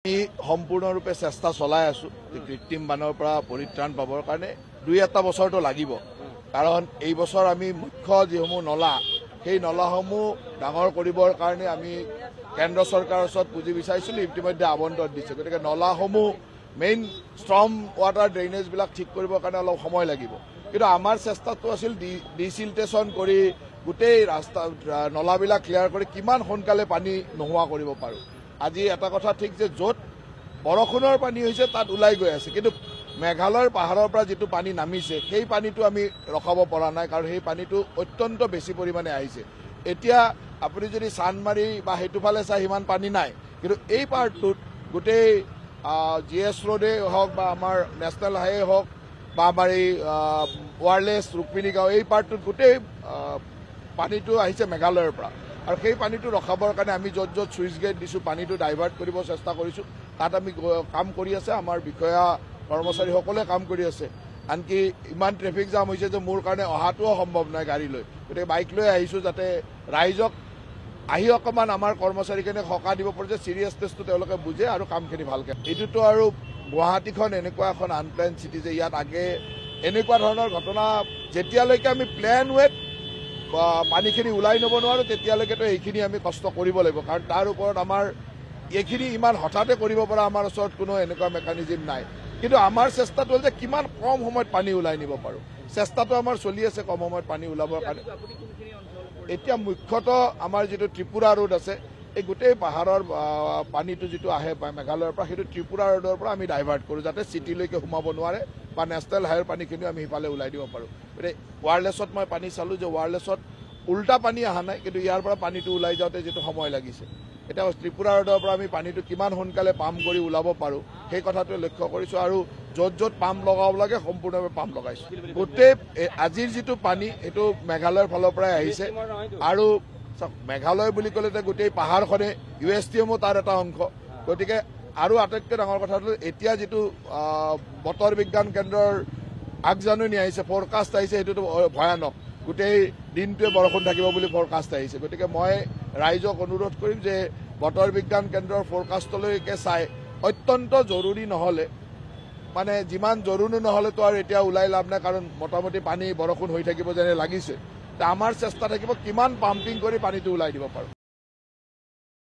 আমি সম্পূৰ্ণৰূপে চেষ্টা চলাই আছো কৃত্ৰিম বানৰ পৰা পৰিত্ৰাণ পাবৰ কাৰণে 2-এটা বছৰটো লাগিব কাৰণ এই বছৰ আমি মুখ্য যিসমূহ নলা সেই নলাসমূহ ডাঙৰ কৰিবৰ কাৰণে আমি কেন্দ্ৰ চৰকাৰৰ ওচৰত পুঁজি বিচাৰিছিলো ইতিমধ্যে আবণ্টন দিছে গতিকে নলাসমূহ মেইন ষ্ট্ৰম ৱাটাৰ ড্ৰেইনেজ বিলাক ঠিক কৰিবৰ কাৰণে অলপ সময় লাগিব কিন্তু আমাৰ চেষ্টাটো আছিল ডিচিল্টেশ্যন কৰি গোটেই ৰাস্তা নলাবিলাক ক্লিয়াৰ কৰি কিমান সোনকালে পানী নোহোৱা কৰিব পাৰো আজি এটা কথা ঠিক যে য'ত বৰষুণৰ পানী হৈছে তাত ওলাই গৈ আছে কিন্তু মেঘালয়ৰ পাহাৰৰ পৰা যিটো পানী নামিছে সেই পানীটো আমি ৰখাব পৰা নাই কাৰণ সেই পানীটো অত্যন্ত বেছি পৰিমাণে আহিছে এতিয়া আপুনি যদি চানমাৰি বা হেতুফালে চাই সিমান পানী নাই কিন্তু এই পাৰ্টটোত গোটেই জিএছ ৰোডে হওক বা আমাৰ নেশ্যনেল হাইৱে হওক বা আমাৰ এই ৱাৰলেছ ৰুক্মিণী গাঁও এই পাৰ্টটোত গোটেই পানীটো আহিছে মেঘালয়ৰ পৰা আৰু সেই পানীটো ৰখাবৰ কাৰণে আমি য'ত য'ত ছুইচ গেট দিছো পানীটো ডাইভাৰ্ট কৰিব চেষ্টা কৰিছো তাত আমি কাম কৰি আছে আমাৰ বিষয়া কৰ্মচাৰীসকলে কাম কৰি আছে আনকি ইমান ট্ৰেফিক জাম হৈছে যে মোৰ কাৰণে অহাটোও সম্ভৱ নহয় গাড়ী লৈ গতিকে বাইক লৈ আহিছো যাতে ৰাইজক আহি অকণমান আমাৰ কৰ্মচাৰীখিনিক সকাহ দিব পাৰে যে চিৰিয়াছনেছটো তেওঁলোকে বুজে আৰু কামখিনি ভালকৈ এইটোতো আৰু গুৱাহাটীখন এনেকুৱা এখন আনপ্লেন চিটি যে ইয়াত আগে এনেকুৱা ধৰণৰ ঘটনা যেতিয়ালৈকে আমি প্লেন ৱেত পানীখিনি ওলাই নব নোৱাৰো তেতিয়ালৈকেতো এইখিনি আমি কষ্ট কৰিব লাগিব কাৰণ তাৰ ওপৰত আমাৰ এইখিনি ইমান হঠাতে কৰিব পৰা আমাৰ ওচৰত কোনো এনেকুৱা মেকানিজম নাই কিন্তু আমাৰ চেষ্টাটো হ'ল যে কিমান কম সময়ত পানী ওলাই নিব পাৰো চেষ্টাটো আমাৰ চলি আছে কম সময়ত পানী ওলাবৰ কাৰণে এতিয়া মুখ্যতঃ আমাৰ যিটো ত্ৰিপুৰা ৰোড আছে এই গোটেই পাহাৰৰ পানীটো যিটো আহে মেঘালয়ৰ পৰা সেইটো ত্ৰিপুৰা ৰোডৰ পৰা আমি ডাইভাৰ্ট কৰোঁ যাতে চিটিলৈকে সোমাব নোৱাৰে বা নেশ্যনেল হাইৱেৰ পানীখিনিও আমি সিফালে ওলাই দিব পাৰোঁ গতিকে ৱাৰলেছত মই পানী চালোঁ যে ৱাৰলেছত উল্টা পানী অহা নাই কিন্তু ইয়াৰ পৰা পানীটো ওলাই যাওঁতে যিটো সময় লাগিছে এতিয়া ত্ৰিপুৰা ৰোডৰ পৰা আমি পানীটো কিমান সোনকালে পাম্প কৰি ওলাব পাৰোঁ সেই কথাটোৱে লক্ষ্য কৰিছোঁ আৰু য'ত য'ত পাম্প লগাব লাগে সম্পূৰ্ণভাৱে পাম্প লগাইছোঁ গোটেই আজিৰ যিটো পানী সেইটো মেঘালয়ৰ ফালৰ পৰাই আহিছে আৰু মেঘালয় বুলি ক'লে গোটেই পাহাৰখনে USTMও তাৰ এটা অংশ গতিকে আৰু আটাইতকৈ ডাঙৰ কথা হ'ল এতিয়া যিটো বতৰ বিজ্ঞান কেন্দ্ৰৰ আগজাননী আহিছে ফৰকাষ্ট আহিছে সেইটোতো ভয়ানক গোটেই দিনটোৱে বৰষুণ থাকিব বুলি ফৰকাষ্ট আহিছে গতিকে মই ৰাইজক অনুৰোধ কৰিম যে বতৰ বিজ্ঞান কেন্দ্ৰৰ ফৰকাষ্টলৈকে চাই অত্যন্ত জৰুৰী নহ'লে মানে যিমান জৰুৰী নহ'লেতো আৰু এতিয়া ওলাই লাভ নাই কাৰণ মোটামুটি পানী বৰষুণ হৈ থাকিব যেনে লাগিছে আমাৰ চেষ্টা থাকিব কিমান পাম্পিং কৰি পানীটো ওলাই দিব পাৰোঁ